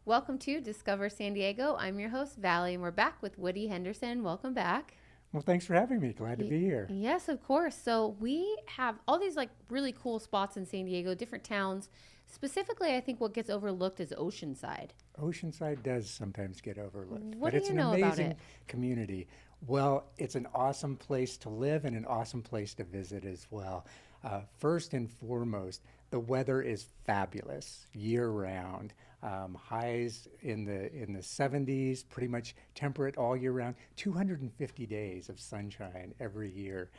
Welcome to Discover San Diego. I'm your host, Valley, and we're back with Woody Henderson. Welcome back. Well, thanks for having me. Glad to be here. Yes, of course. So we have all these like really cool spots in San Diego, different towns. Specifically, I think what gets overlooked is Oceanside. Oceanside does sometimes get overlooked, What but do it's you an know about amazing it? community. Well, it's an awesome place to live and an awesome place to visit as well. First and foremost, the weather is fabulous year round. Highs in the 70s, pretty much temperate all year round. 250 days of sunshine every year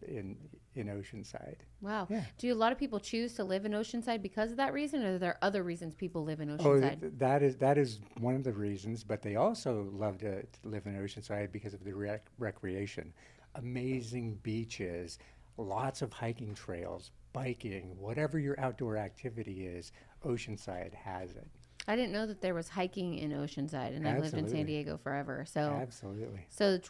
in Oceanside. Wow. Yeah. Do a lot of people choose to live in Oceanside because of that reason, or are there other reasons people live in Oh, Oceanside? that is one of the reasons, but they also love to live in Oceanside because of the recreation. Amazing beaches, lots of hiking trails, biking, whatever your outdoor activity is, Oceanside has it. I didn't know that there was hiking in Oceanside, and I've lived in San Absolutely. Diego forever. So, Absolutely. so it's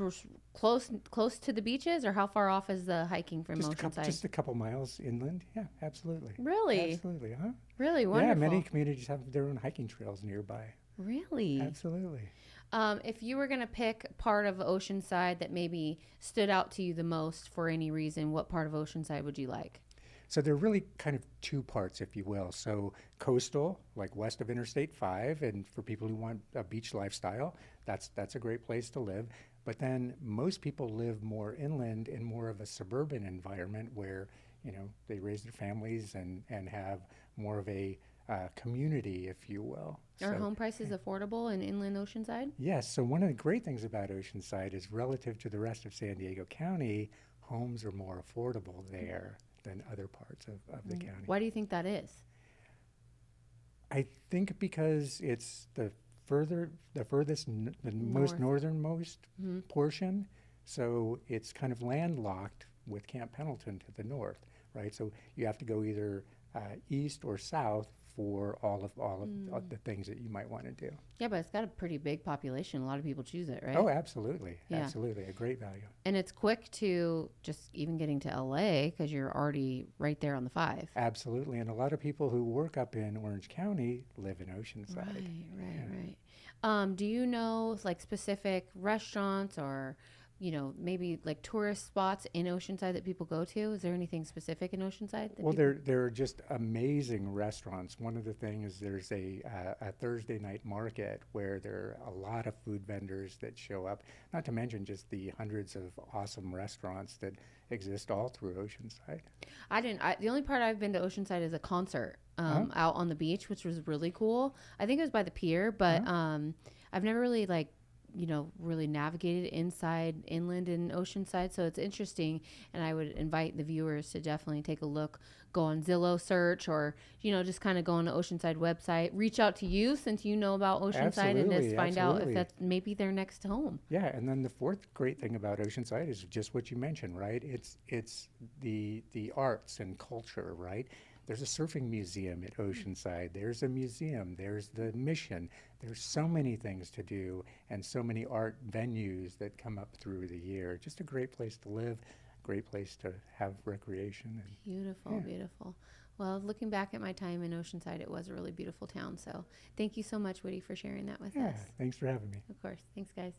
close to the beaches, or how far off is the hiking from Oceanside? Just a couple miles inland. Yeah, absolutely. Really, Absolutely, huh? really Yeah, many wonderful. communities have their own hiking trails nearby. Really. Absolutely. If you were gonna pick part of Oceanside that maybe stood out to you the most for any reason, what part of Oceanside would you like? So they're really kind of two parts, if you will. So coastal, like west of Interstate 5, and for people who want a beach lifestyle, that's a great place to live. But then most people live more inland in more of a suburban environment where, they raise their families and have more of a community, if you will. Are So home prices affordable in inland Oceanside? yes, so one of the great things about Oceanside is relative to the rest of San Diego County, homes are more affordable there than other parts of the county. Why do you think that is? I think because it's the most North. northernmost Hmm. portion, so it's kind of landlocked with Camp Pendleton to the north, right? So you have to go either east or south for all of the things that you might want to do. Yeah, but it's got a pretty big population. A lot of people choose it, right? Oh, absolutely, Yeah. absolutely, a great value. And it's quick to just even getting to LA because you're already right there on the five. Absolutely, and a lot of people who work up in Orange County live in Oceanside. Right, right, Yeah. right. Do you know like specific restaurants or, maybe like tourist spots in Oceanside that people go to? Is there anything specific in Oceanside that Well, people? there are just amazing restaurants. One of the things, there's a Thursday night market where there are a lot of food vendors that show up. Not to mention just the hundreds of awesome restaurants that exist all through Oceanside. I didn't. The only part I've been to Oceanside is a concert Huh? out on the beach, which was really cool. I think it was by the pier, but Huh? I've never really like really navigated inside inland and Oceanside, so it's interesting. And I would invite the viewers to definitely take a look, go on Zillow search, or just kind of go on the Oceanside website, reach out to you since you know about Oceanside, and just Absolutely, find out if absolutely. that's maybe their next home. Yeah, and then the fourth great thing about Oceanside is just what you mentioned, right? It's the arts and culture, right? There's a surfing museum at Oceanside. There's a museum. There's the Mission. There's so many things to do and so many art venues that come up through the year. Just a great place to live, great place to have recreation. Beautiful, And beautiful. Well, looking back at my time in Oceanside, it was a really beautiful town. So thank you so much, Woody, for sharing that with yeah, us. thanks for having me. Of course. Thanks, guys.